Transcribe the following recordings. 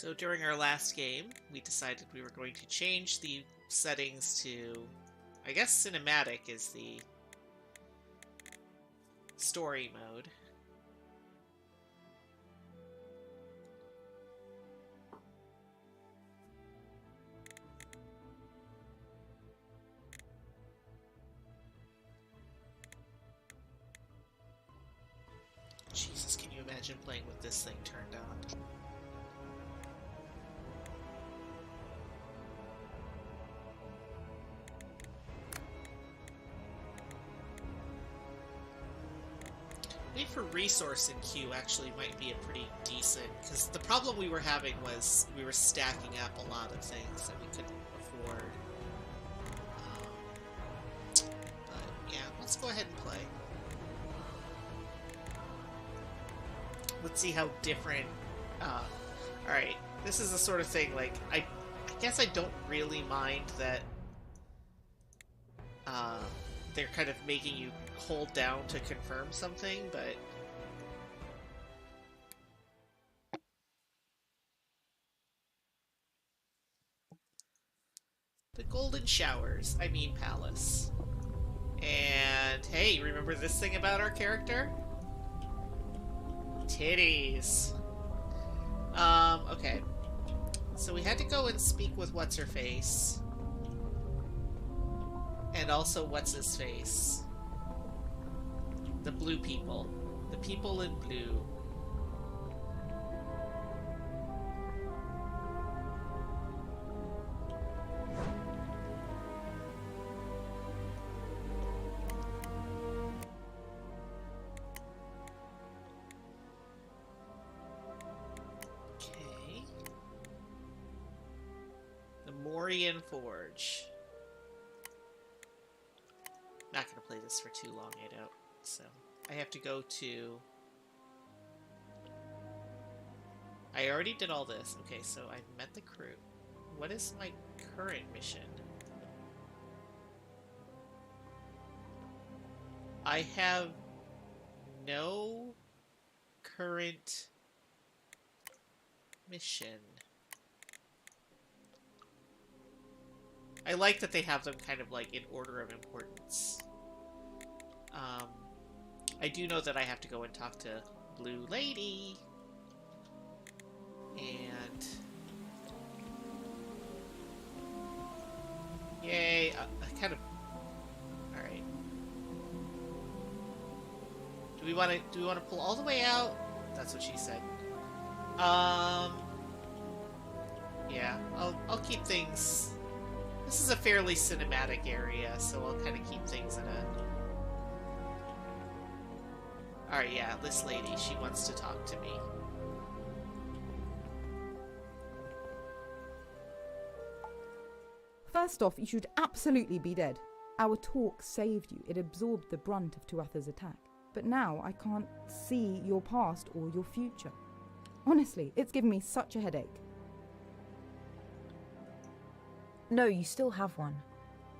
So during our last game, we decided we were going to change the settings to, I guess cinematic is the story mode. Jesus, can you imagine playing with this thing turned on? Wait for resource in queue actually might be a pretty decent, because the problem we were having was we were stacking up a lot of things that we couldn't afford. But yeah, let's go ahead and play. Let's see how different. Alright, this is the sort of thing, like, I guess I don't really mind that they're kind of making you hold down to confirm something, but the Golden Showers, I mean Palace. And hey, remember this thing about our character? Titties. Okay. So we had to go and speak with What's-Her-Face. And also What's-His-Face. The blue people. The people in blue. Okay. The Morian Forge. Not gonna play this for too long, I doubt. So I have to go to... I already did all this. Okay, so I've met the crew. What is my current mission? I have no current mission. I like that they have them kind of like in order of importance. I do know that I have to go and talk to Blue Lady. And... Yay! I kind of... Alright. Do we want to pull all the way out? That's what she said. Yeah, I'll keep things... This is a fairly cinematic area, so I'll kind of keep things in a... Alright, yeah, this lady, she wants to talk to me. First off, you should absolutely be dead. Our talk saved you. It absorbed the brunt of Tuatha's attack. But now I can't see your past or your future. Honestly, it's given me such a headache. No, you still have one.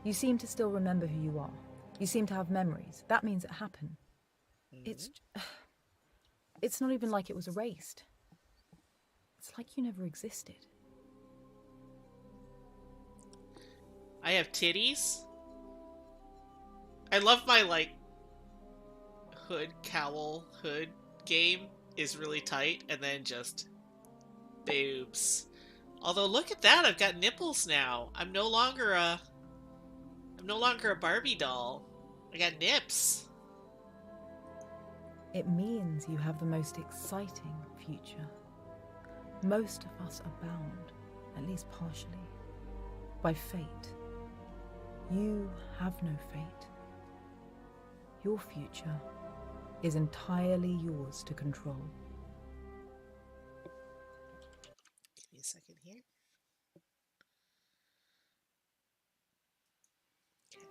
You seem to still remember who you are. You seem to have memories. That means it happened. It's not even like it was erased. It's like you never existed. I have titties. I love my, like, hood, cowl, hood game is really tight, and then just boobs. Although, look at that, I've got nipples now. I'm no longer a Barbie doll. I got nips. It means you have the most exciting future. Most of us are bound, at least partially, by fate. You have no fate. Your future is entirely yours to control. Give me a second here. Okay.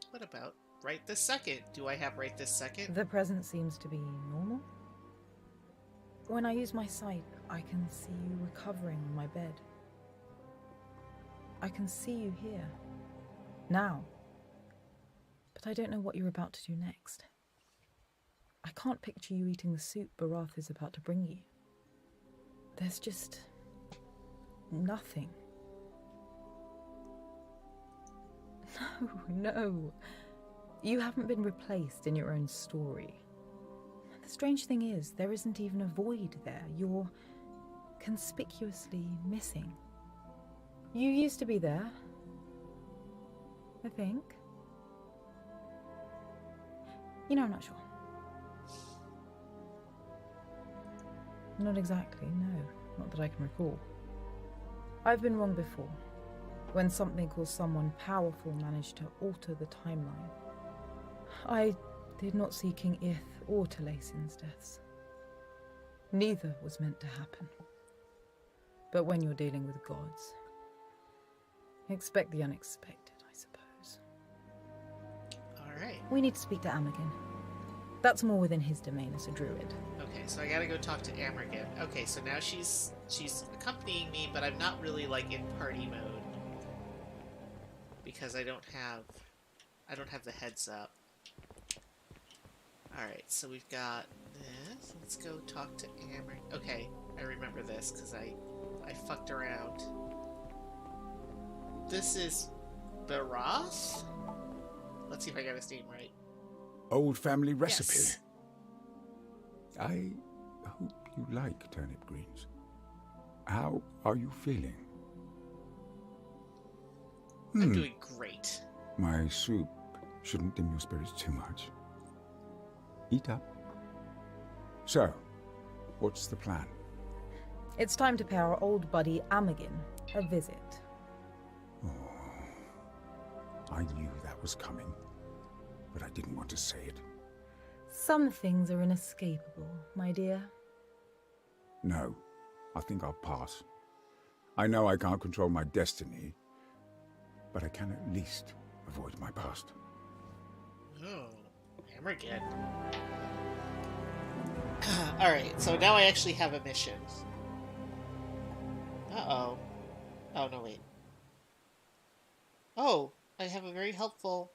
What about right this second? Do I have right this second? The present seems to be normal. When I use my sight, I can see you recovering on my bed. I can see you here, now. But I don't know what you're about to do next. I can't picture you eating the soup Barath is about to bring you. There's just nothing. No, no. You haven't been replaced in your own story. The strange thing is, there isn't even a void there. You're conspicuously missing. You used to be there, I think. You know, I'm not sure. Not exactly, no. Not that I can recall. I've been wrong before, when something or someone powerful managed to alter the timeline. I did not see King Ith or Talasin's deaths. Neither was meant to happen. But when you're dealing with gods, expect the unexpected, I suppose. Alright. We need to speak to Amagen. That's more within his domain as a druid. Okay, so I gotta go talk to Amergen. Okay, so now she's accompanying me, but I'm not really like in party mode. Because I don't have the heads up. Alright, so we've got this. Let's go talk to Amergen. Okay, I remember this because I fucked around. This is Barath? Let's see if I got his name right. Old family recipe. Yes. I hope you like turnip greens. How are you feeling? I'm doing great. My soup shouldn't dim your spirits too much. Eat up. So, what's the plan? It's time to pay our old buddy Amagen a visit. Oh, I knew that was coming, but I didn't want to say it. Some things are inescapable, my dear. No, I think I'll pass. I know I can't control my destiny, but I can at least avoid my past. Oh, Amergen. Alright, so now I actually have a mission. Uh-oh. Oh, no, wait. Oh, I have a very helpful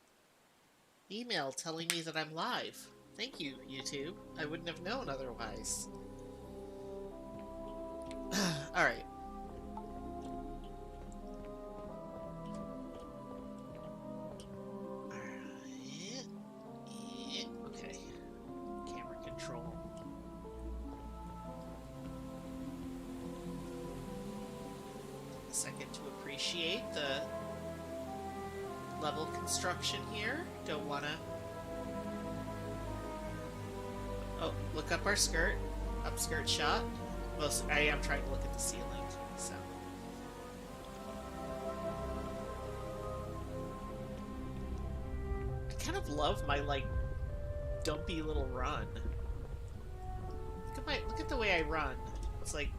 email telling me that I'm live. Thank you, YouTube. I wouldn't have known otherwise. Alright. Okay. Camera control. A second to appreciate the level construction here. Don't wanna... Oh, look up our skirt. Up skirt shot. Well, I am trying to look at the ceiling, so... I kind of love my, like, dumpy little run. Look at the way I run. It's like...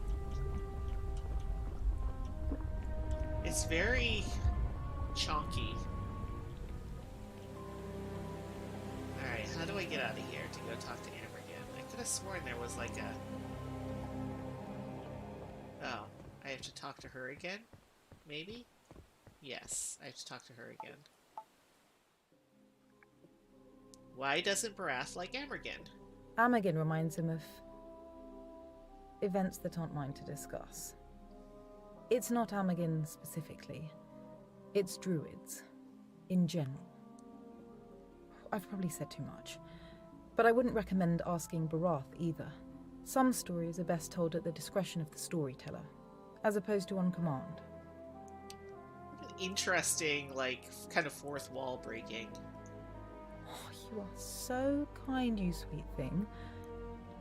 It's very... chonky. Alright, how do I get out of here to go talk to Amergen? I could have sworn there was like a... Oh, I have to talk to her again? Maybe? Yes, I have to talk to her again. Why doesn't Barath like Amergen? Amagen reminds him of events that aren't mine to discuss. It's not Amagen specifically. It's druids, in general. I've probably said too much, but I wouldn't recommend asking Barath either. Some stories are best told at the discretion of the storyteller, as opposed to on command. Interesting, like, kind of fourth wall breaking. Oh, you are so kind, you sweet thing.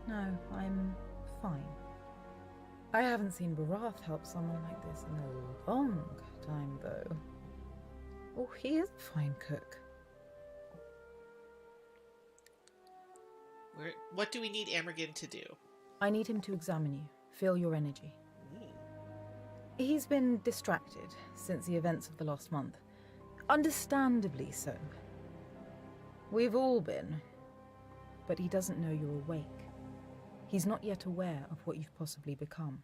No, I'm fine. I haven't seen Barath help someone like this in a long time, though. Oh, he is a fine cook. What do we need Amergen to do? I need him to examine you, feel your energy. He's been distracted since the events of the last month. Understandably so. We've all been. But he doesn't know you're awake. He's not yet aware of what you've possibly become.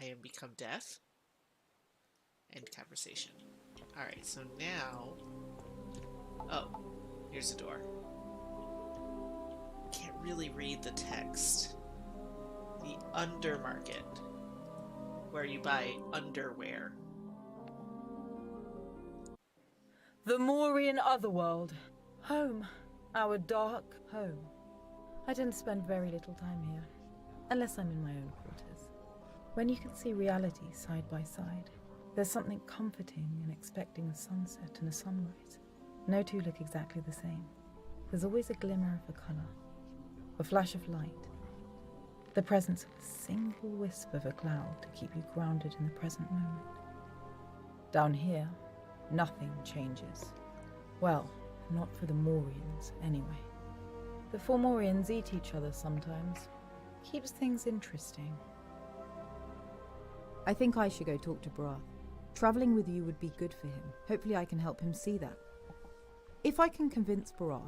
I am become death. End conversation. Alright, so now... Oh, here's the door. Can't really read the text. The undermarket. where you buy underwear. The Maurian Otherworld. Home. Our dark home. I tend to spend very little time here, unless I'm in my own quarters. When you can see reality side by side, there's something comforting in expecting a sunset and a sunrise. No two look exactly the same. There's always a glimmer of a colour, a flash of light, the presence of a single wisp of a cloud to keep you grounded in the present moment. Down here, nothing changes. Well, not for the Maurians, anyway. The Fomorians eat each other sometimes. Keeps things interesting. I think I should go talk to Brath. Travelling with you would be good for him. Hopefully I can help him see that. If I can convince Brath,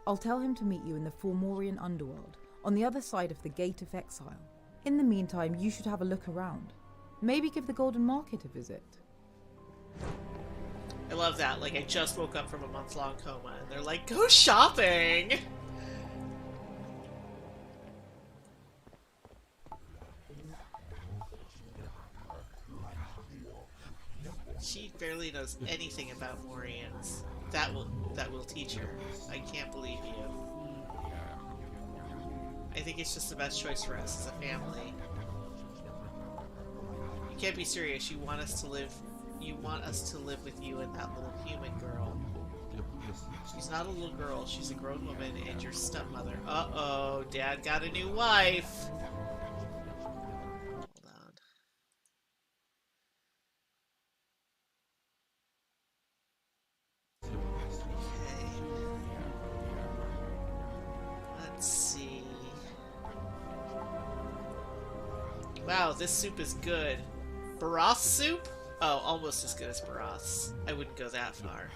I'll tell him to meet you in the Fomorian underworld, on the other side of the Gate of Exile. In the meantime, you should have a look around. Maybe give the Golden Market a visit. I love that. Like, I just woke up from a month-long coma, and they're like, go shopping! She barely knows anything about Morians. That will teach her. I can't believe you. I think it's just the best choice for us as a family. You can't be serious. You want us to live with you and that little human girl. She's not a little girl, she's a grown woman and your stepmother. Uh-oh, Dad got a new wife! Hold on. Okay. Let's see. Wow, this soup is good. Barath soup? Oh, almost as good as Barath's. I wouldn't go that far.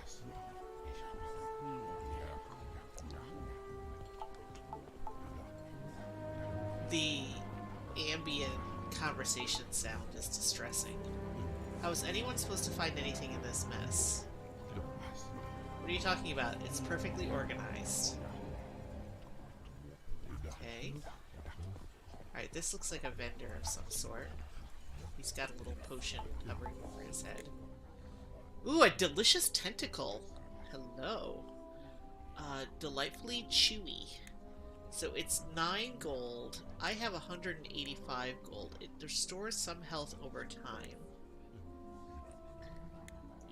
The ambient conversation sound is distressing. How is anyone supposed to find anything in this mess? What are you talking about? It's perfectly organized. Okay. Alright, this looks like a vendor of some sort. He's got a little potion hovering over his head. Ooh, a delicious tentacle! Hello. Delightfully chewy. So it's 9 gold. I have 185 gold. It restores some health over time.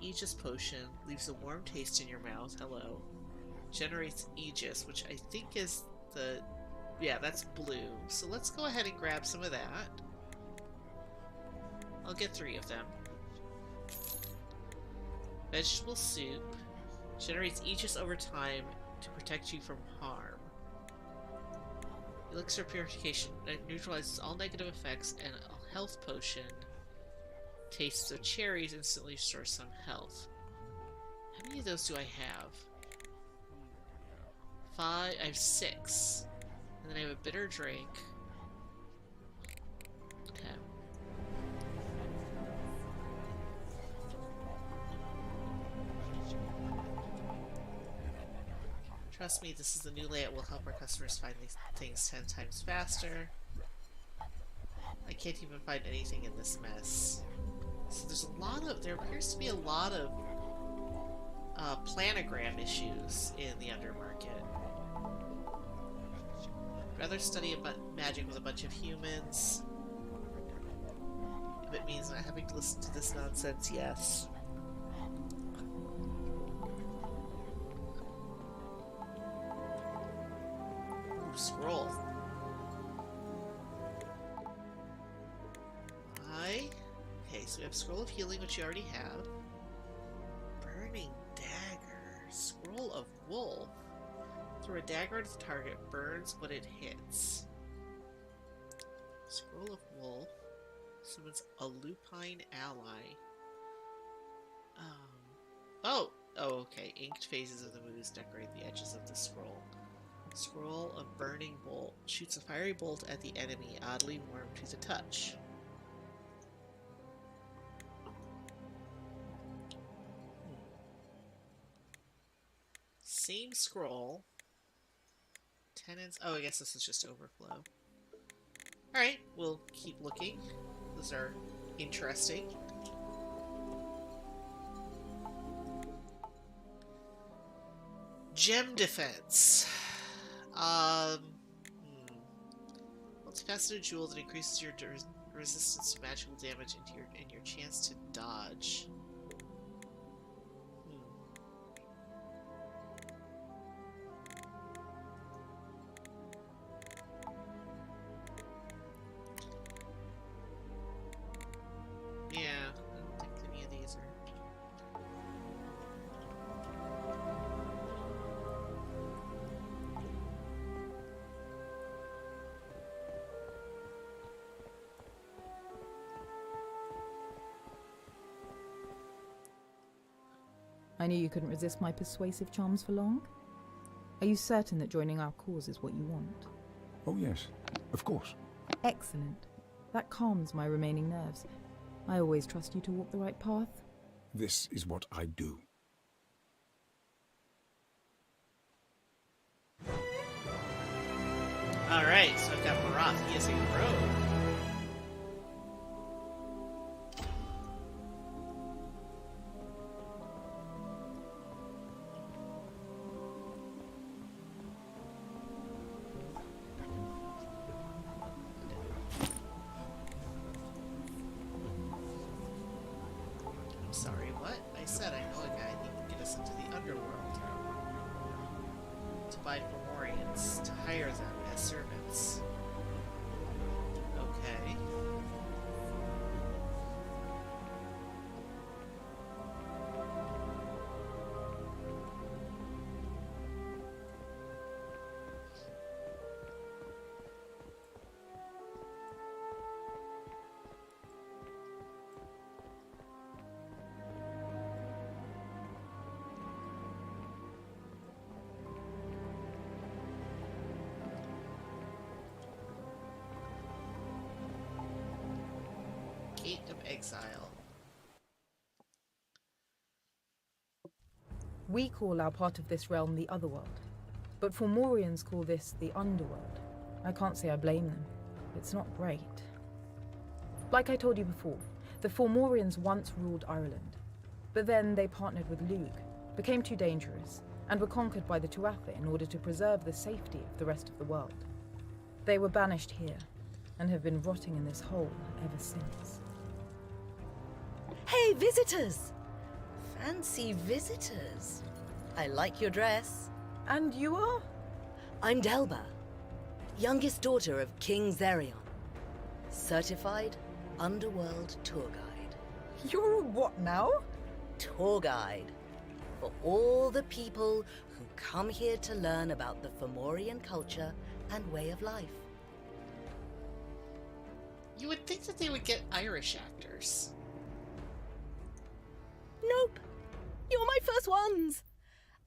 Aegis potion. Leaves a warm taste in your mouth. Hello. Generates Aegis, which I think is the... Yeah, that's blue. So let's go ahead and grab some of that. I'll get 3 of them. Vegetable soup. Generates Aegis over time to protect you from harm. Elixir Purification neutralizes all negative effects, and a health potion. Tastes of cherries instantly restores some health. How many of those do I have? 5. I have 6. And then I have a bitter drink. Okay. Trust me, this is the new layout. Will help our customers find these things 10 times faster. I can't even find anything in this mess. So there appears to be a lot of planogram issues in the Undermarket. Rather study magic with a bunch of humans. If it means not having to listen to this nonsense, yes. Scroll. Okay, so we have Scroll of Healing, which you already have. Burning Dagger. Scroll of Wolf. Throw a dagger at the target, burns what it hits. Scroll of Wolf. Summons a lupine ally. Oh, okay. Inked phases of the moves decorate the edges of the scroll. Scroll of Burning Bolt. Shoots a fiery bolt at the enemy, oddly warm to the touch. Same scroll. Tenants. Oh, I guess this is just overflow. Alright, we'll keep looking. Those are interesting. Gem defense. Multifaceted jewel that increases your resistance to magical damage and your chance to dodge. Yeah, I don't think any of these are. I knew you couldn't resist my persuasive charms for long. Are you certain that joining our cause is what you want? Oh, yes, of course. Excellent. That calms my remaining nerves. I always trust you to walk the right path. This is what I do. Alright, so I've got Marath. He is a rogue. I'm sorry, what? I said I know a guy that can get us into the underworld. To buy Fomorians, to hire them as servants. Okay. Gate of Exile. We call our part of this realm the Otherworld, but Fomorians call this the Underworld. I can't say I blame them. It's not great. Like I told you before, the Fomorians once ruled Ireland, but then they partnered with Lug, became too dangerous, and were conquered by the Tuatha in order to preserve the safety of the rest of the world. They were banished here, and have been rotting in this hole ever since. Hey, visitors! Fancy visitors. I like your dress. And you are? I'm Delba, youngest daughter of King Zerion. Certified underworld tour guide. You're a what now? Tour guide. For all the people who come here to learn about the Fomorian culture and way of life. You would think that they would get Irish actors. Nope. You're my first ones.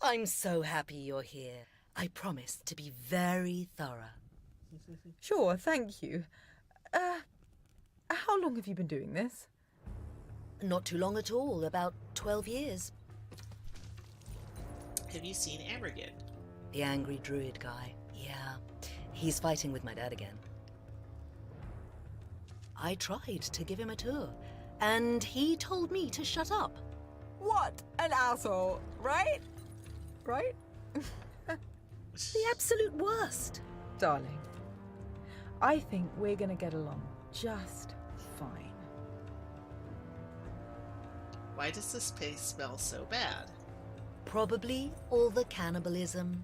I'm so happy you're here. I promise to be very thorough. Sure, thank you. How long have you been doing this? Not too long at all, about 12 years. Have you seen Amergin? The angry druid guy. Yeah, he's fighting with my dad again. I tried to give him a tour, and he told me to shut up. What an asshole, right? Right? The absolute worst. Darling, I think we're gonna get along just fine. Why does this place smell so bad? Probably all the cannibalism.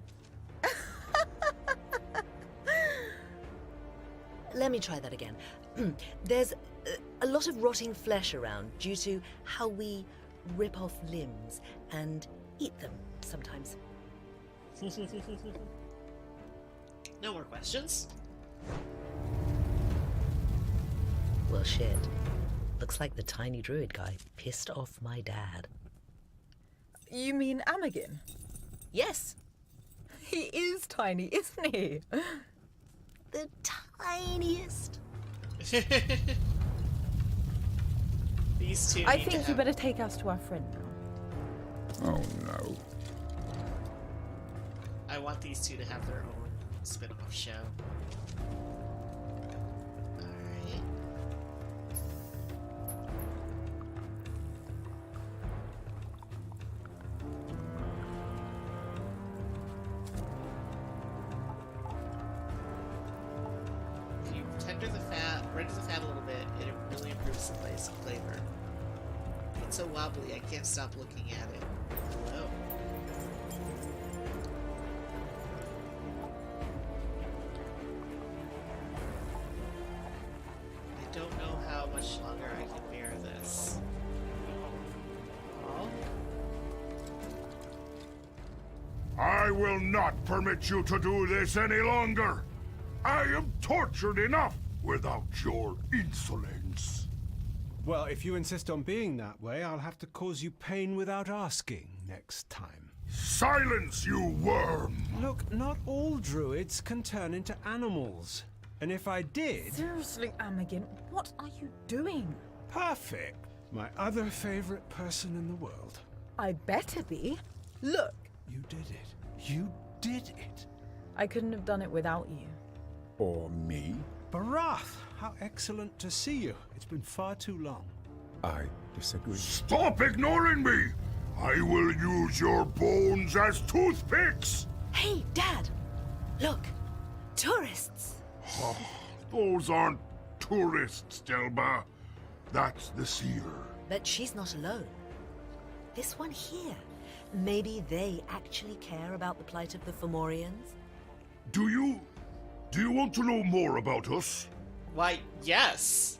Let me try that again. There's a lot of rotting flesh around due to how we rip off limbs and eat them sometimes. No more questions? Well, shit. Looks like the tiny druid guy pissed off my dad. You mean Amergin? Yes, He is tiny, isn't he? the tiniest. These two I need to think you have- better take us to our friend now. Oh, no. I want these two to have their own spin-off show. Alright. renders the fat a little bit, and it really improves the flavor. It's so wobbly, I can't stop looking at it. Hello. I don't know how much longer I can bear this. Oh. I will not permit you to do this any longer. I am tortured enough without your insolence. Well, if you insist on being that way, I'll have to cause you pain without asking next time. Silence, you worm! Look, not all druids can turn into animals. And if I did... Seriously, Amagin, what are you doing? Perfect. My other favorite person in the world. I better be. Look, You did it. You did it. I couldn't have done it without you. Or me? Barath, how excellent to see you. It's been far too long. I disagree. Stop ignoring me! I will use your bones as toothpicks! Hey, Dad! Look! Tourists! Oh, those aren't tourists, Delba. That's the seer. But she's not alone. This one here. Maybe they actually care about the plight of the Fomorians? Do you want to know more about us? Why, yes.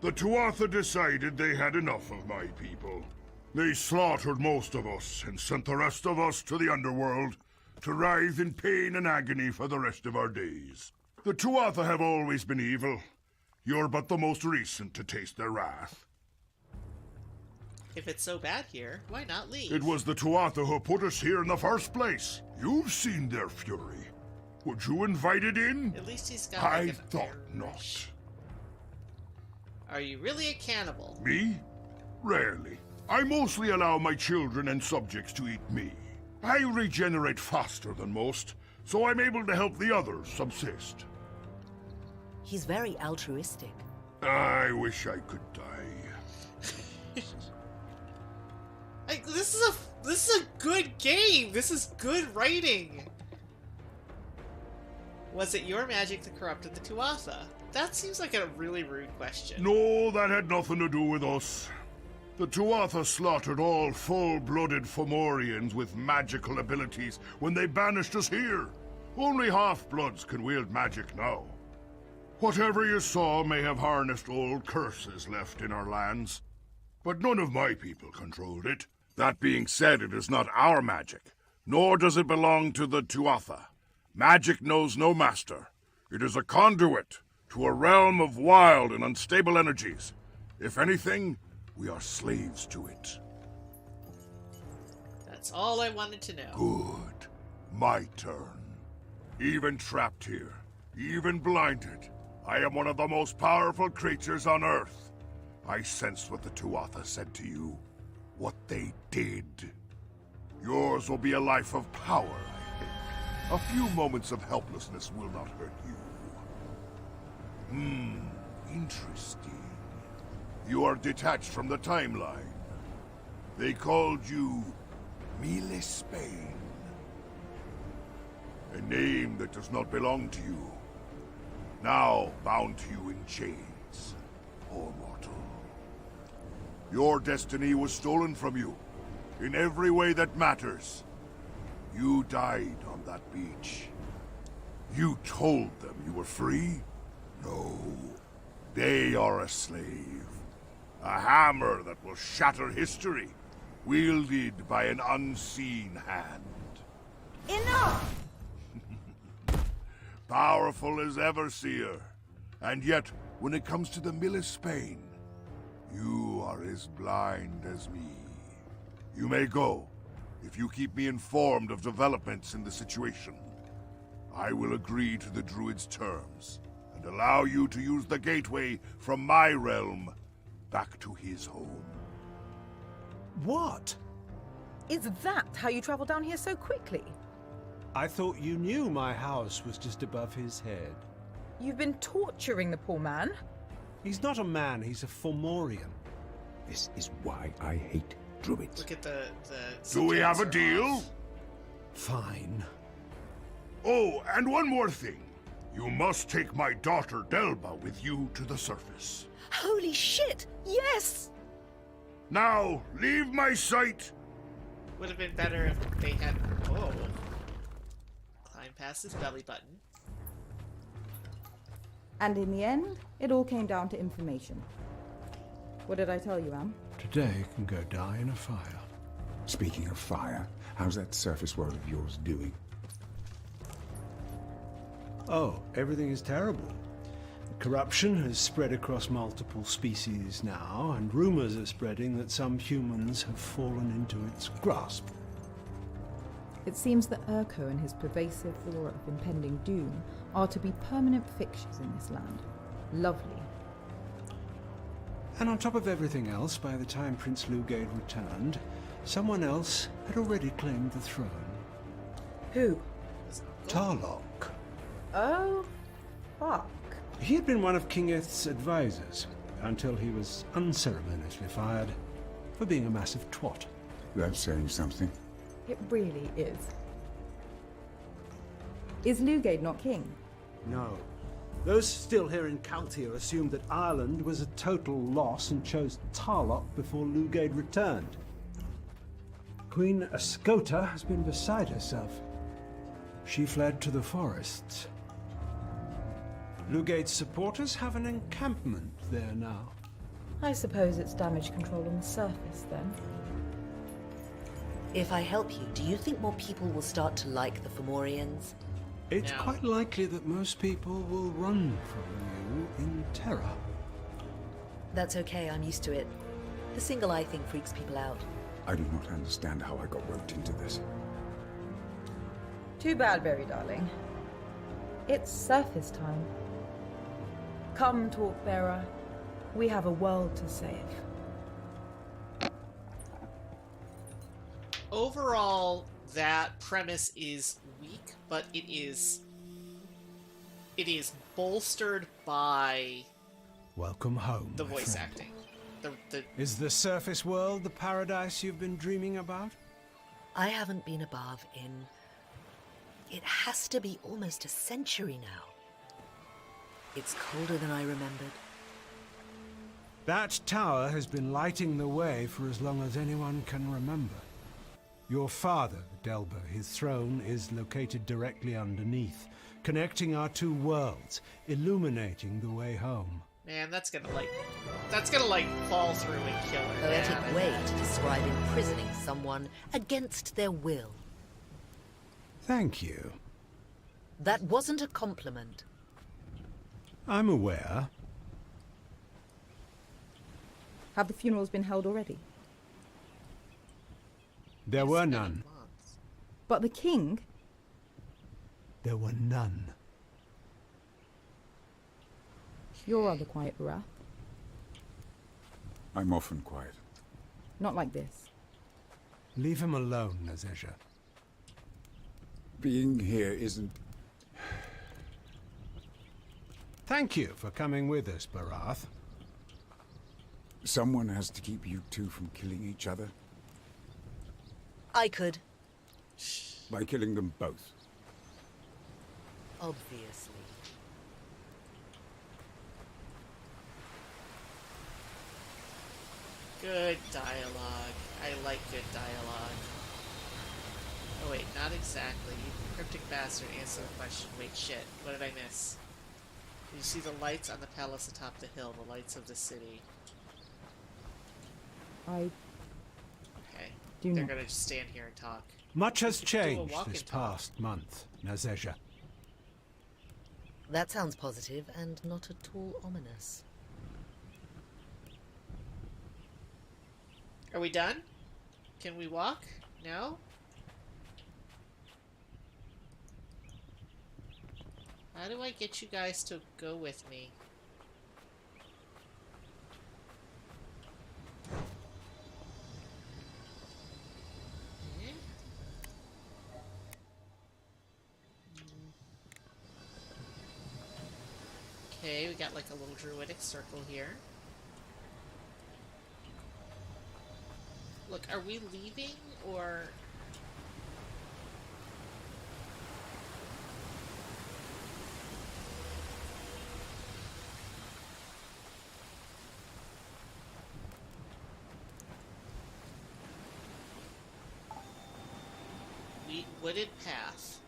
The Tuatha decided they had enough of my people. They slaughtered most of us and sent the rest of us to the underworld to writhe in pain and agony for the rest of our days. The Tuatha have always been evil. You're but the most recent to taste their wrath. If it's so bad here, why not leave? It was the Tuatha who put us here in the first place. You've seen their fury. Would you invite it in? At least he's got I like an thought Irish. not. Are you really a cannibal? Me? Rarely. I mostly allow my children and subjects to eat me. I regenerate faster than most, so I'm able to help the others subsist. He's very altruistic. I wish I could die. This is a good game. This is good writing. Was it your magic that corrupted the Tuatha? That seems like a really rude question. No, that had nothing to do with us. The Tuatha slaughtered all full-blooded Fomorians with magical abilities when they banished us here. Only half-bloods can wield magic now. Whatever you saw may have harnessed old curses left in our lands, but none of my people controlled it. That being said, it is not our magic, nor does it belong to the Tuatha. Magic knows no master. It is a conduit to a realm of wild and unstable energies. If anything, we are slaves to it. That's all I wanted to know. Good. My turn. Even trapped here, even blinded, I am one of the most powerful creatures on Earth. I sensed what the Tuatha said to you, what they did. Yours will be a life of power, I think. A few moments of helplessness will not hurt you. Interesting. You are detached from the timeline. They called you Mille Spain. A name that does not belong to you. Now bound to you in chains, poor mortal. Your destiny was stolen from you, in every way that matters. You died on that beach. You told them you were free? No. They are a slave. A hammer that will shatter history, wielded by an unseen hand. Enough! Powerful as ever, Seer. And yet, when it comes to the Mille Spain, you are as blind as me. You may go, if you keep me informed of developments in the situation. I will agree to the Druid's terms, and allow you to use the gateway from my realm back to his home. What? Is that how you travel down here so quickly? I thought you knew my house was just above his head. You've been torturing the poor man? He's not a man, he's a Fomorian. This is why I hate druids. Look at the Do we have a subtitles are deal? off. Fine. Oh, and one more thing. You must take my daughter Delba with you to the surface. Holy shit! Yes! Now, leave my sight! Would have been better if they had... Oh. Climb past his belly button. And in the end, it all came down to information. What did I tell you, Am? Today can go die in a fire. Speaking of fire, how's that surface world of yours doing? Oh, everything is terrible. Corruption has spread across multiple species now, and rumors are spreading that some humans have fallen into its grasp. It seems that Urko and his pervasive aura of impending doom are to be permanent fixtures in this land. Lovely. And on top of everything else, by the time Prince Lugade returned, someone else had already claimed the throne. Who? Tarlok. Oh, fuck. He had been one of King Ith's advisors, until he was unceremoniously fired for being a massive twat. That's saying something. It really is. Is Lugade not king? No. Those still here in Caltia assumed that Ireland was a total loss and chose Tarlok before Lugade returned. Queen Ascota has been beside herself. She fled to the forests. Lugade's supporters have an encampment there now. I suppose it's damage control on the surface, then. If I help you, do you think more people will start to like the Fomorians? It's No. quite likely that most people will run from you in terror. That's okay, I'm used to it. The single eye thing freaks people out. I do not understand how I got roped into this. Too bad, Berry darling. It's surface time. Come, Torchbearer. We have a world to save. Overall, that premise is weak, but it is bolstered by Welcome home, the my voice friend. acting. Is the surface world the paradise you've been dreaming about? I haven't been above in... It has to be almost a century now. It's colder than I remembered. That tower has been lighting the way for as long as anyone can remember. Your father, Delba, his throne is located directly underneath, connecting our two worlds, illuminating the way home. Man, that's gonna fall through and kill her. Poetic Man, way to describe imprisoning someone against their will. Thank you. That wasn't a compliment. I'm aware. Have the funerals been held already? There were none. But the king? There were none. You're rather quiet, Barath. I'm often quiet. Not like this. Leave him alone, Nazeja. Being here isn't... Thank you for coming with us, Barath. Someone has to keep you two from killing each other. I could, By killing them both. obviously. Good dialogue. I like good dialogue. Oh wait, not exactly. You cryptic bastard, answer the question. Wait, shit. What did I miss? You see the lights on the palace atop the hill, the lights of the city. I Okay. do They're not. gonna just stand here and talk. Much has could do a changed walk this and talk. past month, Nazeja. That sounds positive and not at all ominous. Are we done? Can we walk? No? How do I get you guys to go with me? Eh? Okay, we got like a little druidic circle here. Look, are we leaving or... wooded path.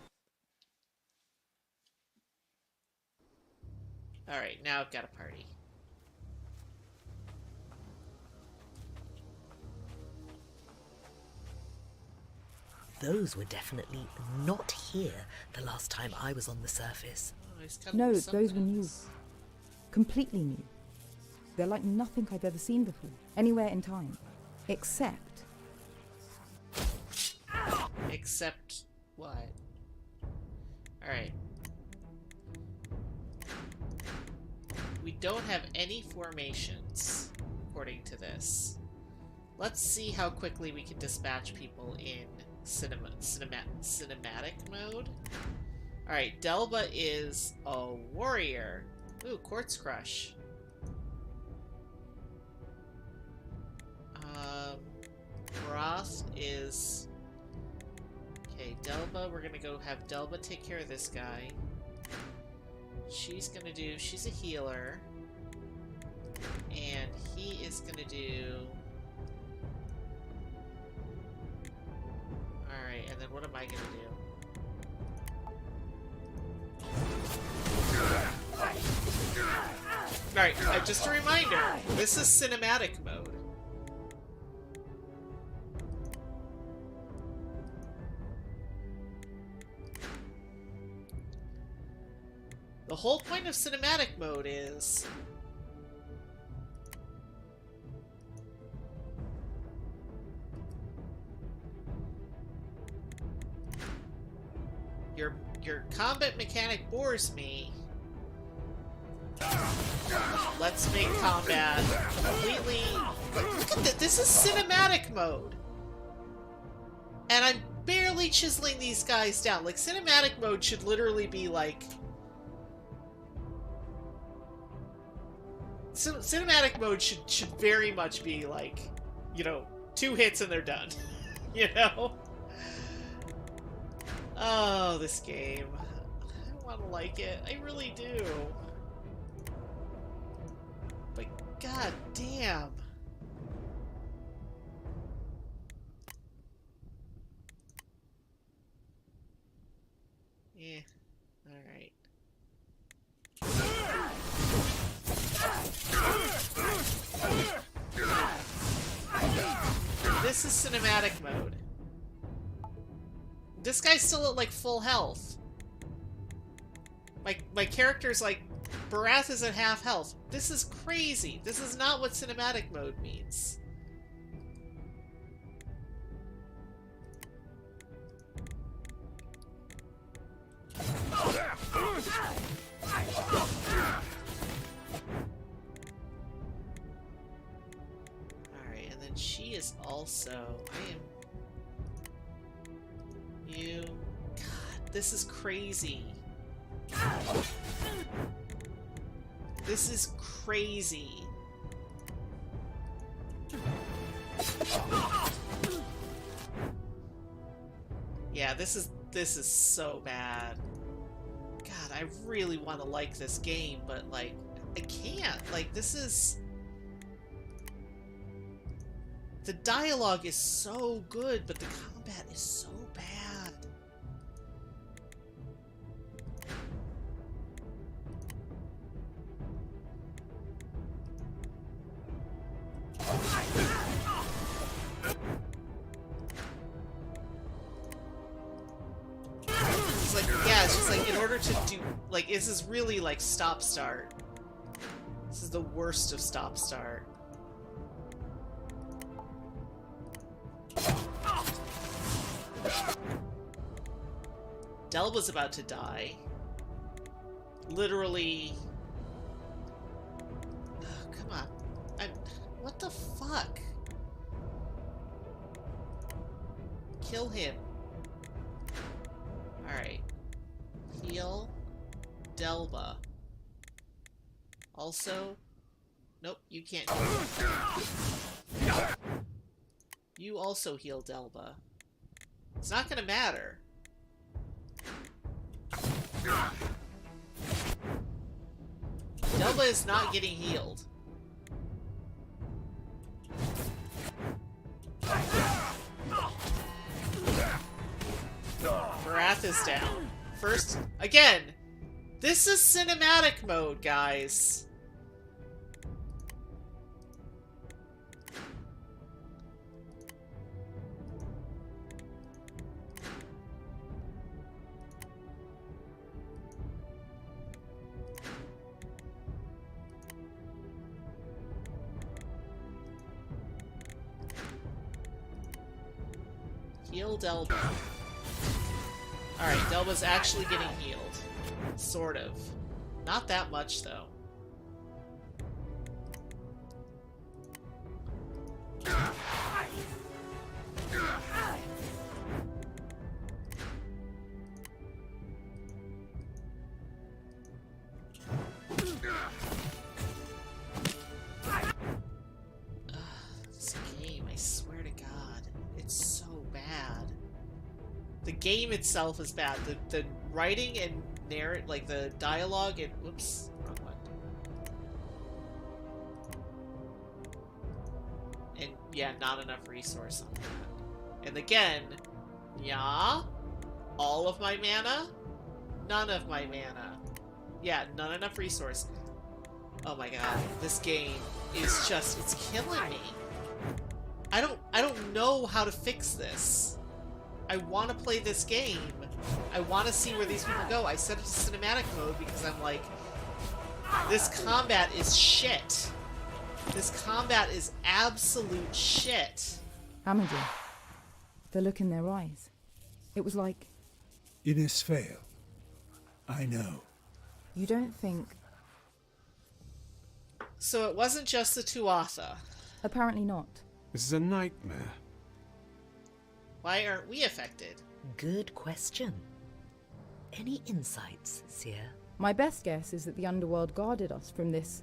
Alright, now I've got a party. Those were definitely not here the last time I was on the surface. Oh, he's got No, something those were new. else. Completely new. They're like nothing I've ever seen before, anywhere in time. Except... Except what? Alright. We don't have any formations, according to this. Let's see how quickly we can dispatch people in cinematic mode. Alright, Delba is a warrior. Ooh, Quartz Crush. Roth is... Okay, Delba, we're gonna go have Delba take care of this guy. She's gonna do... She's a healer. And he is gonna do... Alright, and then what am I gonna do? Alright, just a reminder, this is cinematic mode. The whole point of cinematic mode is... Your combat mechanic bores me. Let's make combat completely... Look at this! This is cinematic mode! And I'm barely chiseling these guys down. Like, cinematic mode should literally be like... Cinematic mode should very much be like, you know, 2 hits and they're done. You know? Oh, this game. I don't want to like it. I really do. But god damn. Yeah. Alright. This is cinematic mode. This guy's still at like full health. My character's like, Barath is at half health. This is crazy. This is not what cinematic mode means. Alright, and then she is also... You... God, this is crazy. This is crazy. Yeah, this is so bad. God, I really want to like this game, but like, I can't. Like, this is... The dialogue is so good, but the combat is so bad. It's like, yeah, it's just like, in order to do, like, this is really like stop-start. This is the worst of stop-start. Delba's about to die. Literally... Oh, come on. What the fuck? Kill him. Alright. Heal Delba. Also... Nope, you can't heal. You also heal Delba. It's not gonna matter. Delba is not getting healed. breath is down. First, again, this is cinematic mode, guys. Heal Delba. Alright, Delba's actually getting healed. Sort of. Not that much, though. This game, I swear to God, it's so bad. The game itself is bad. The writing and like the dialogue and whoops, wrong one. And yeah, not enough resource on that. And again, yeah, all of my mana, none of my mana. Yeah, not enough resource. Oh my god, this game is just, it's killing me. I don't know how to fix this. I want to play this game. I want to see where these people go. I set it to cinematic mode because I'm like, this combat is shit. This combat is absolute shit. Hamilton. The look in their eyes. It was like... Inisfail. I know. You don't think... So it wasn't just the Tuatha. Apparently not. This is a nightmare. Why aren't we affected? Good question. Any insights, Seer? My best guess is that the underworld guarded us from this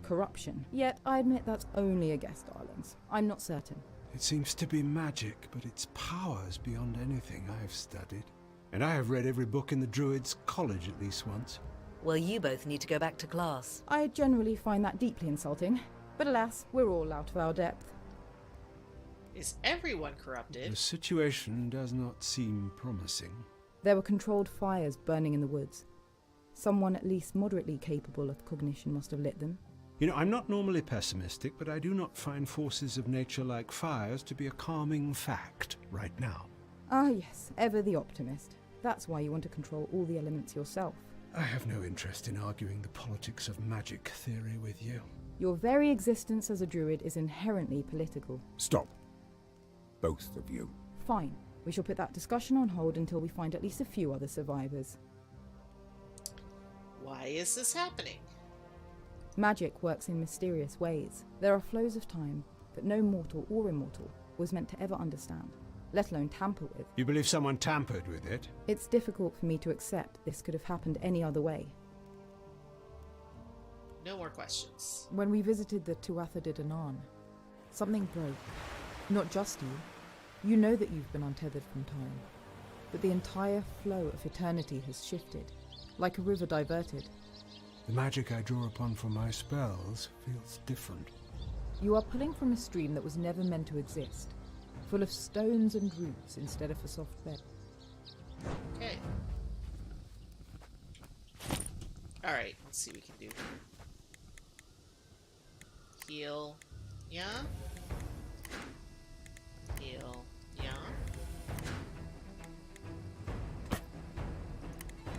corruption. Yet I admit that's only a guess, darlings. I'm not certain. It seems to be magic, but its power is beyond anything I have studied. And I have read every book in the Druids' College at least once. Well, you both need to go back to class. I generally find that deeply insulting. But alas, we're all out of our depth. Is everyone corrupted? The situation does not seem promising. There were controlled fires burning in the woods. Someone at least moderately capable of cognition must have lit them. You know, I'm not normally pessimistic, but I do not find forces of nature like fires to be a calming fact right now. Ah yes, ever the optimist. That's why you want to control all the elements yourself. I have no interest in arguing the politics of magic theory with you. Your very existence as a druid is inherently political. Stop. Both of you. Fine. We shall put that discussion on hold until we find at least a few other survivors. Why is this happening? Magic works in mysterious ways. There are flows of time that no mortal or immortal was meant to ever understand, let alone tamper with. You believe someone tampered with it? It's difficult for me to accept this could have happened any other way. No more questions. When we visited the Tuatha de Danann, something broke. Not just you. You know that you've been untethered from time. But the entire flow of eternity has shifted, like a river diverted. The magic I draw upon for my spells feels different. You are pulling from a stream that was never meant to exist, full of stones and roots instead of a soft bed. Okay. Alright, let's see what we can do. Heal. Yeah? Heal. Yeah?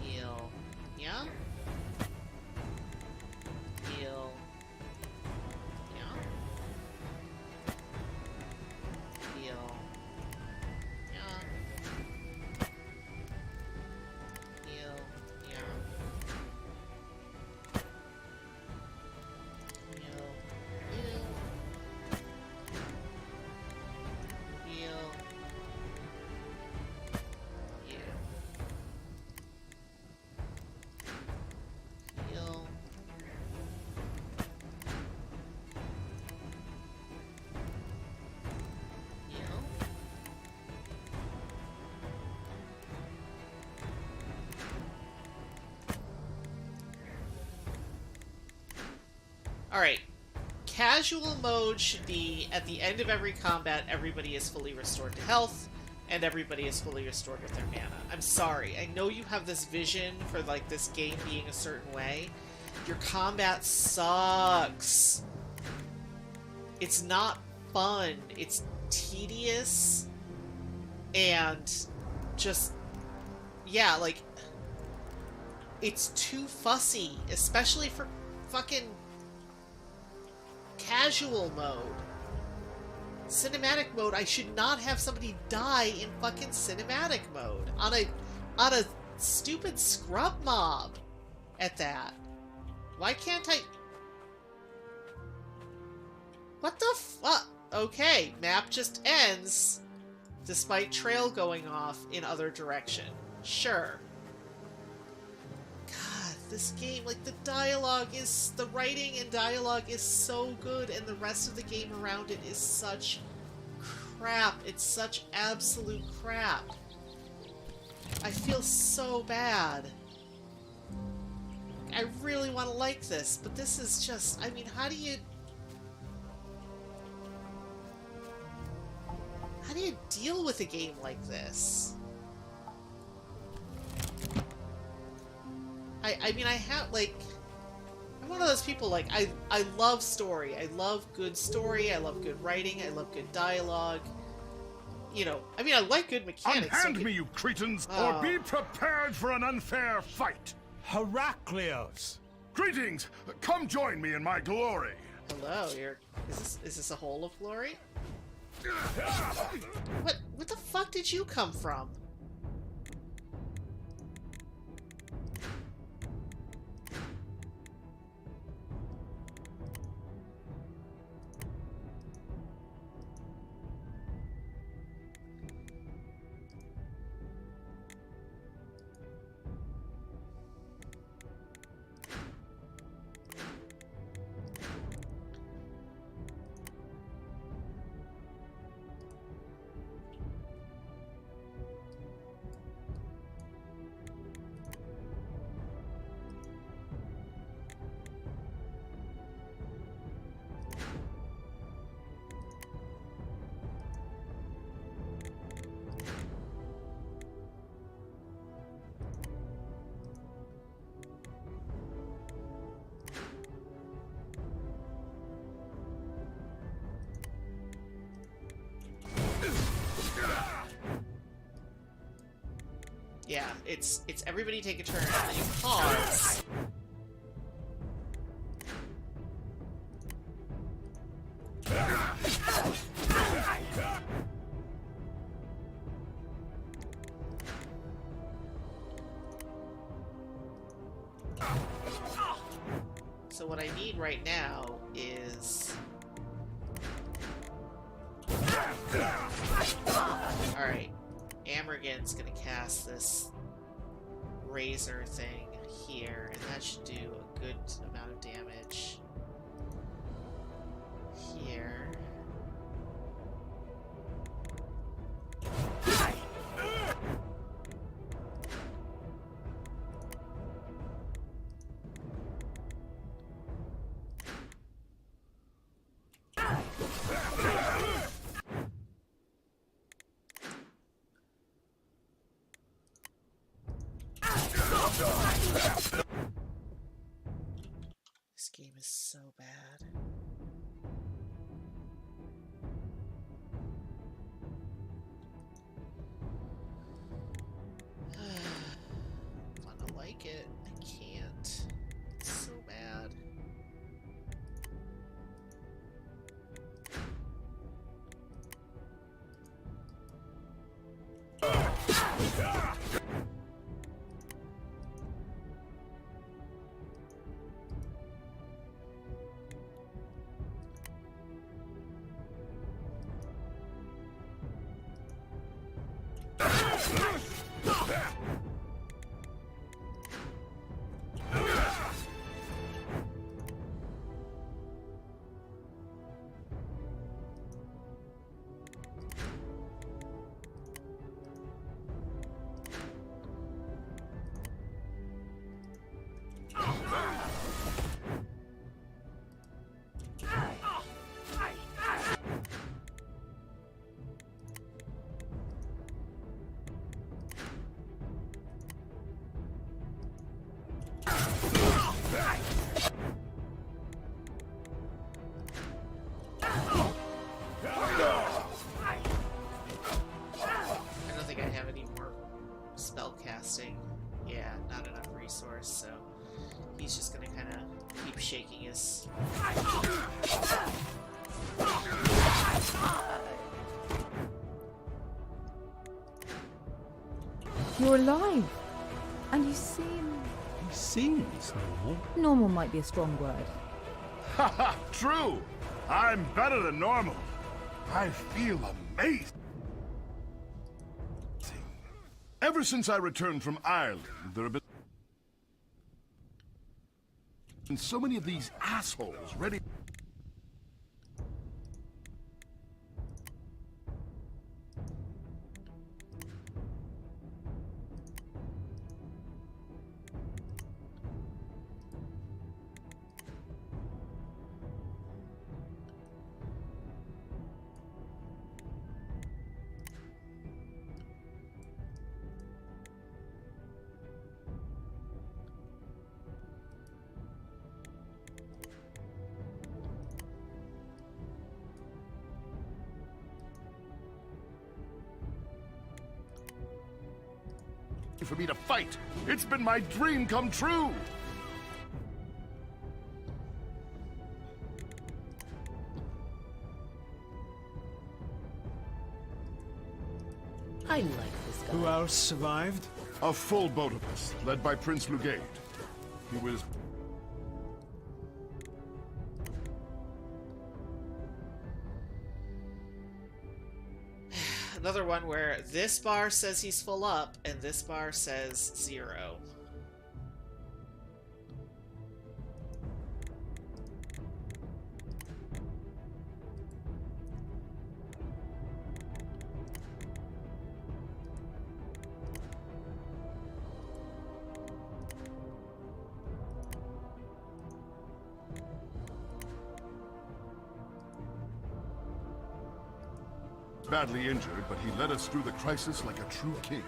Heal. Yeah? Heal. Yeah? Heal. Yeah? Heal. Yeah? Heal. Heal. Heal. Heal. Alright. Casual mode should be at the end of every combat, everybody is fully restored to health, and everybody is fully restored with their mana. I'm sorry. I know you have this vision for, like, this game being a certain way. Your combat sucks. It's not fun. It's tedious. And just... yeah, like... it's too fussy. Especially for fucking... casual mode. Cinematic mode, I should not have somebody die in fucking cinematic mode on a stupid scrub mob at that. Why can't I? What the fuck? Okay, map just ends despite trail going off in other direction. Sure. God, this game, like, the dialogue is... the writing and dialogue is so good, and the rest of the game around it is such crap. It's such absolute crap. I feel so bad. I really want to like this, but this is just... I mean, how do you deal with a game like this? I mean, I have, like... I'm one of those people, like, I love story. I love good story. I love good writing. I love good dialogue. You know, I mean, I like good mechanics. Unhand me, you cretins, or be prepared for an unfair fight. Heraclios! Greetings! Come join me in my glory. Hello, is this a hole of glory? What the fuck did you come from? Yeah, it's everybody take a turn, and then you pause. So what I need right now is... Alright. Amergan's gonna cast this razor thing here, and that should do a good amount of damage. Here. This game is so bad. I want to like it. I can't. It's so bad. Yeah, not enough resource, so he's just gonna kind of keep shaking his... You're alive! And you seem... He seems normal. Normal might be a strong word. Haha, true! I'm better than normal. I feel amazing. Ever since I returned from Ireland, there have been so many of these assholes ready. For me to fight. It's been my dream come true. I like this guy. Who else survived? A full boat of us, led by Prince Lugade. He was... Another one where this bar says he's full up, and this bar says 0. badly injured, but he led us through the crisis like a true king.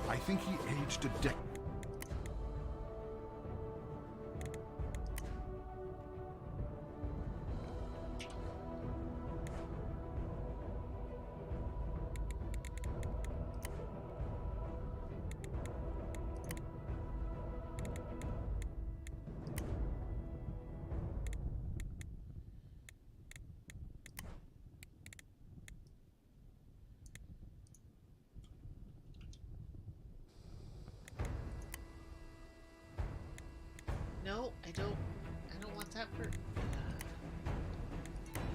I think he aged a decade. No, I don't want that for...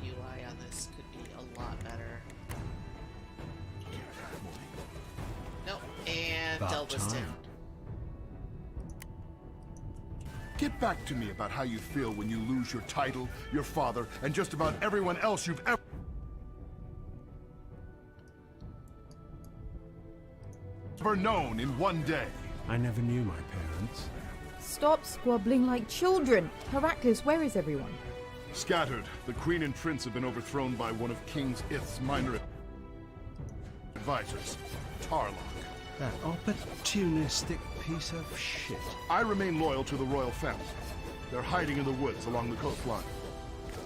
UI on this could be a lot better. Nope, and About Delva's time. down. Get back to me about how you feel when you lose your title, your father, and just about everyone else you've ever known in one day. I never knew my parents. Stop squabbling like children! Heraclius, where is everyone? Scattered, the Queen and Prince have been overthrown by one of King Ith's minor advisors, Tarlock. That opportunistic piece of shit. I remain loyal to the royal family. They're hiding in the woods along the coastline.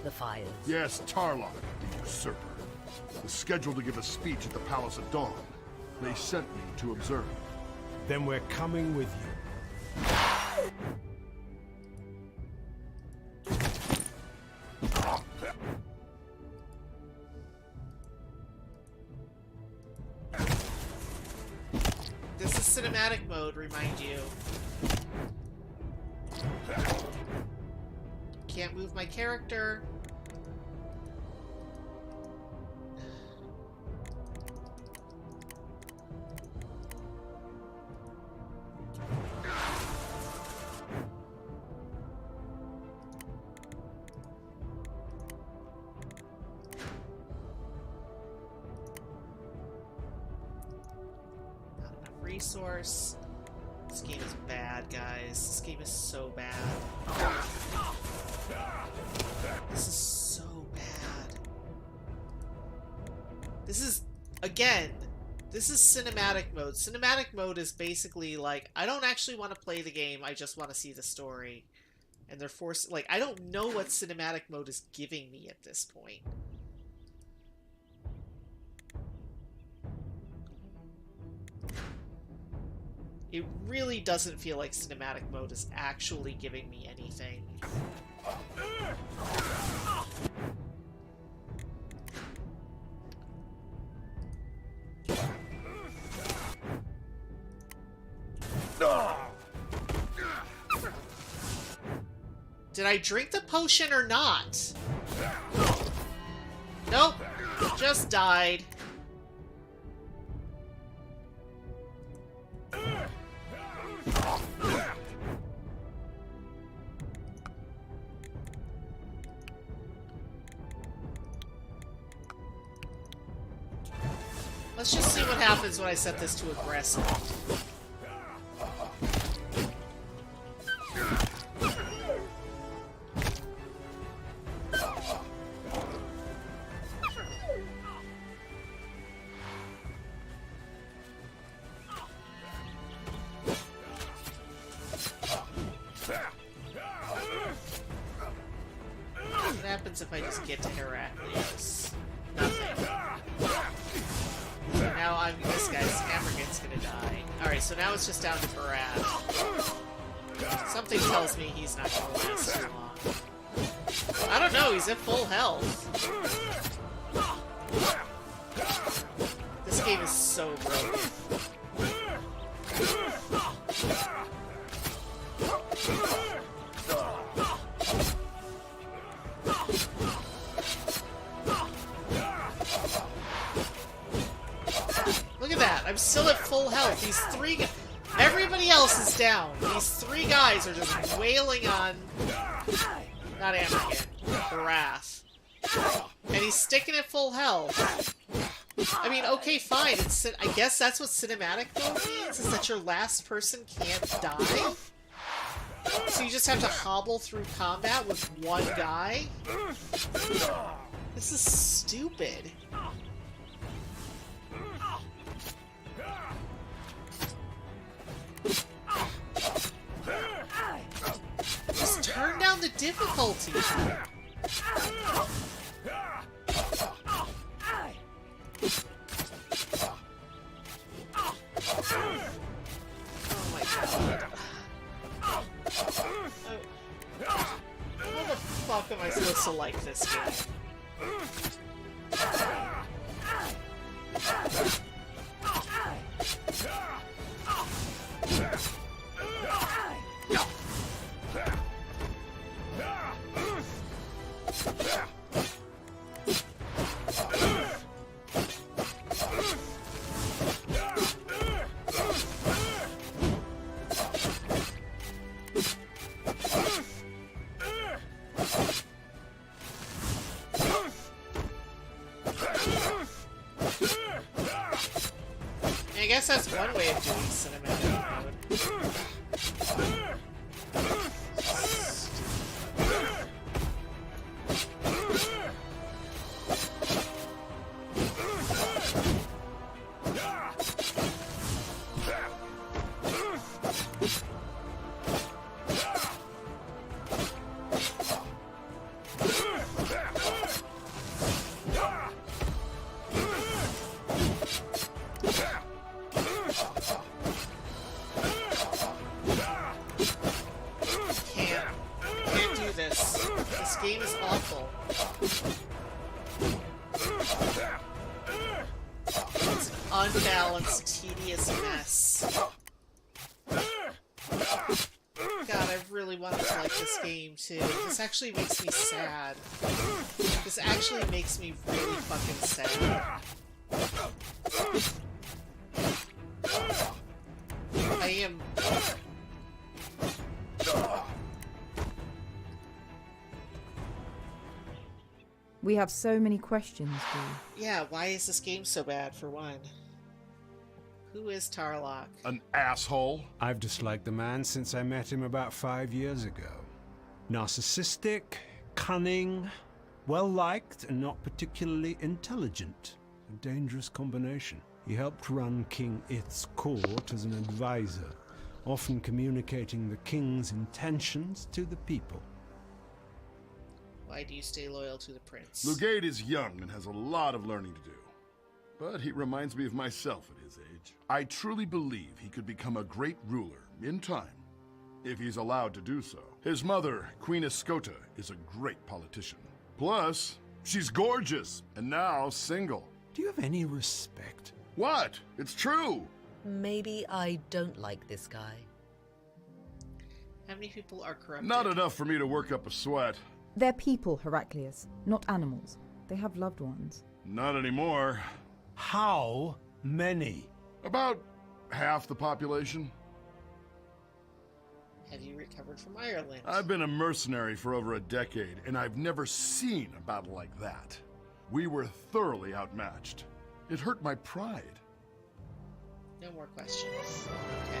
The fires. Yes, Tarlock, the usurper, was scheduled to give a speech at the Palace at dawn. They sent me to observe. Then we're coming with you. This is cinematic mode, remind you. Can't move my character. Not enough resource. This game is bad, guys. This game is so bad. This is so bad. This is, again, this is cinematic mode. Cinematic mode is basically like, I don't actually want to play the game, I just want to see the story. And they're forced, like, I don't know what cinematic mode is giving me at this point. It really doesn't feel like cinematic mode is actually giving me anything. Did I drink the potion or not? Nope. Just died. Let's just see what happens when I set this to aggressive. What happens if I just get to Heraclius? Nothing. Now this guy's Hammerget's gonna die. Alright, so now it's just down to Barath. Something tells me he's not gonna last too long. I don't know, he's at full health. This game is so broken. Look at that, I'm still at full health. These three... Everybody else is down. These three guys are just wailing on... Not Hammerget. Barath. And he's sticking at full health. I mean, okay, fine. I guess that's what cinematic mode means, is that your last person can't die? So you just have to hobble through combat with one guy? This is stupid. Just turn down the difficulty. Oh my god. How the fuck am I supposed to like this game? I guess that's one way of doing cinematic mode. This game is awful. It's an unbalanced, tedious mess. God, I really wanted to like this game too. This actually makes me sad. This actually makes me really fucking sad. I am... We have so many questions, Boo. Yeah, why is this game so bad, for one? Who is Tarlock? An asshole? I've disliked the man since I met him about 5 years ago. Narcissistic, cunning, well-liked, and not particularly intelligent. A dangerous combination. He helped run King Ith's court as an advisor, often communicating the king's intentions to the people. Why do you stay loyal to the prince? Lugade is young and has a lot of learning to do. but he reminds me of myself at his age. I truly believe he could become a great ruler in time, if he's allowed to do so. His mother, Queen Escota, is a great politician. Plus, she's gorgeous, and now single. Do you have any respect? What? It's true! Maybe I don't like this guy. How many people are corrupted? Not enough for me to work up a sweat. They're people, Heraclius, not animals. They have loved ones. Not anymore. How many? About half the population. Have you recovered from Ireland? I've been a mercenary for over a decade, and I've never seen a battle like that. We were thoroughly outmatched. It hurt my pride. No more questions. Okay.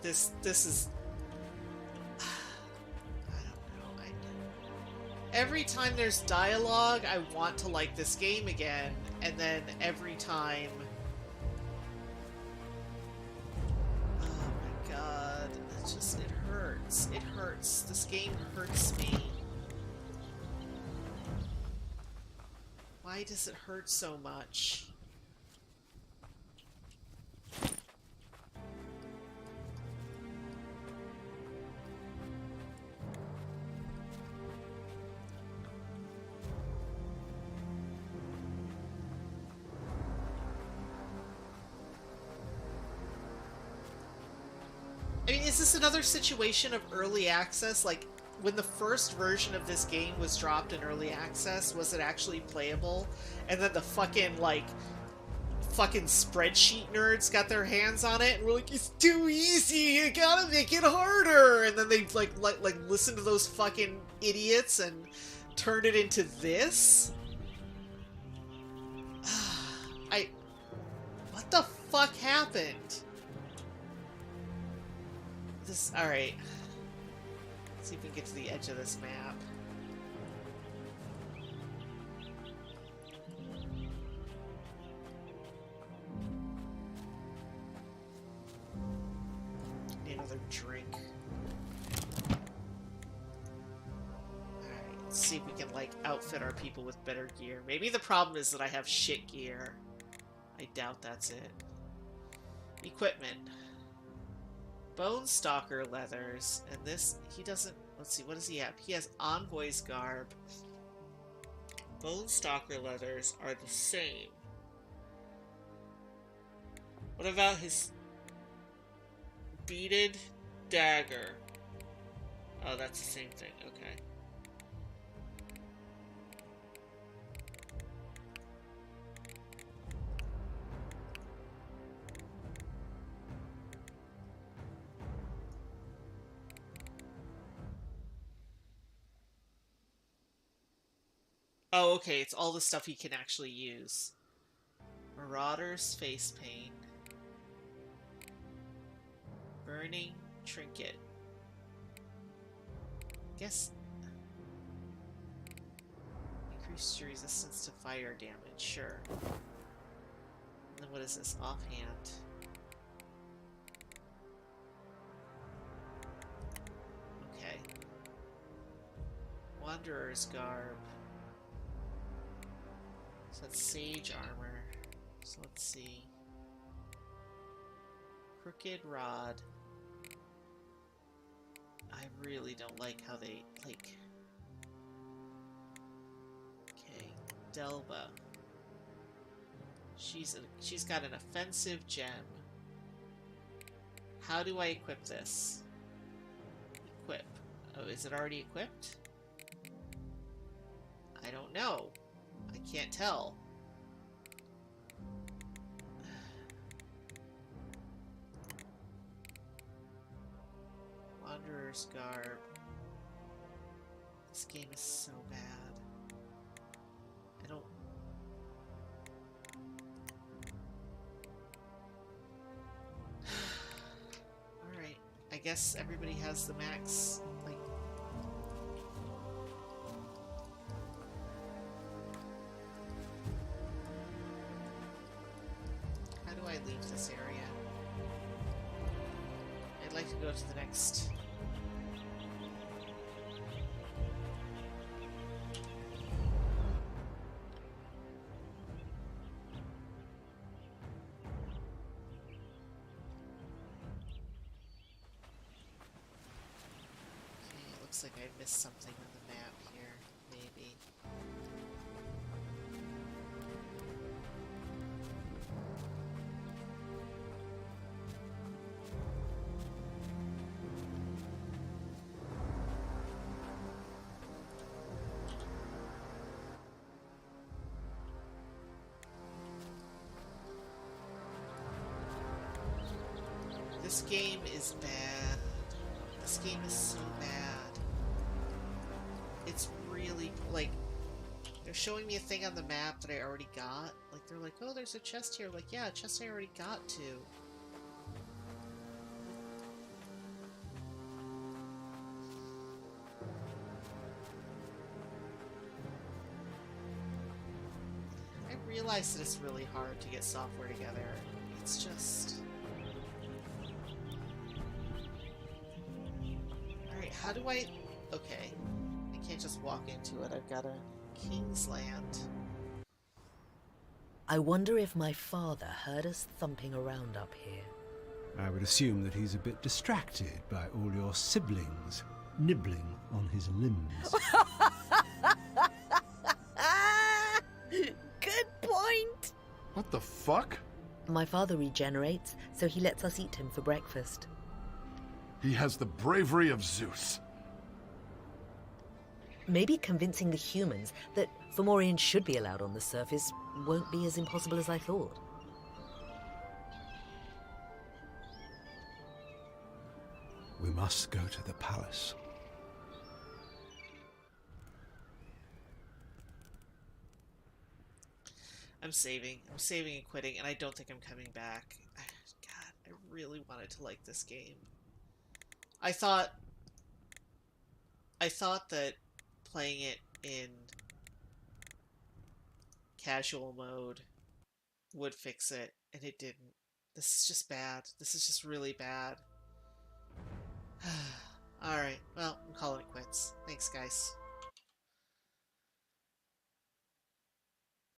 This is... I don't know. Every time there's dialogue, I want to like this game again, and then every time... Oh my god. It hurts. It hurts. This game hurts me. Why does it hurt so much? I mean, is this another situation of early access? Like, when the first version of this game was dropped in early access, was it actually playable? And then the fucking spreadsheet nerds got their hands on it and were like, it's too easy, you gotta make it harder! And then they like listened to those fucking idiots and turned it into this? What the fuck happened? Alright. Let's see if we can get to the edge of this map. Need another drink. Alright, let's see if we can, like, outfit our people with better gear. Maybe the problem is that I have shit gear. I doubt that's it. Equipment. Bone Stalker leathers, and this, he doesn't, let's see, what does he have? He has Envoy's garb. Bone Stalker leathers are the same. What about his beaded dagger? Oh, that's the same thing, okay. Oh, okay, it's all the stuff he can actually use. Marauder's face paint. Burning trinket. Guess... Increase your resistance to fire damage, sure. And then what is this? Offhand. Okay. Wanderer's garb. So that's sage armor. So let's see. Crooked rod. I really don't like how they, like... Okay. Delva. She's got an offensive gem. How do I equip this? Equip. Oh, is it already equipped? I don't know. I can't tell. Wanderer's garb. This game is so bad. I don't... Alright. I guess everybody has the max, like... How do I leave this area? I'd like to go to the next... Looks like I missed something on the map here, maybe. This game is bad. This game is so bad. It's really, like, they're showing me a thing on the map that I already got. Like, they're like, oh, there's a chest here. Like, yeah, a chest I already got to. I realize that it's really hard to get software together. It's just... Alright, how do I... Okay. I can't just walk into it. I've got a Kingsland. I wonder if my father heard us thumping around up here. I would assume that he's a bit distracted by all your siblings nibbling on his limbs. Good point! What the fuck? My father regenerates, so he lets us eat him for breakfast. He has the bravery of Zeus. Maybe convincing the humans that Fomorians should be allowed on the surface won't be as impossible as I thought. We must go to the palace. I'm saving and quitting, and I don't think I'm coming back. God, I really wanted to like this game. I thought that playing it in casual mode would fix it, and it didn't. This is just bad. This is just really bad. Alright, well, I'm calling it quits. Thanks, guys.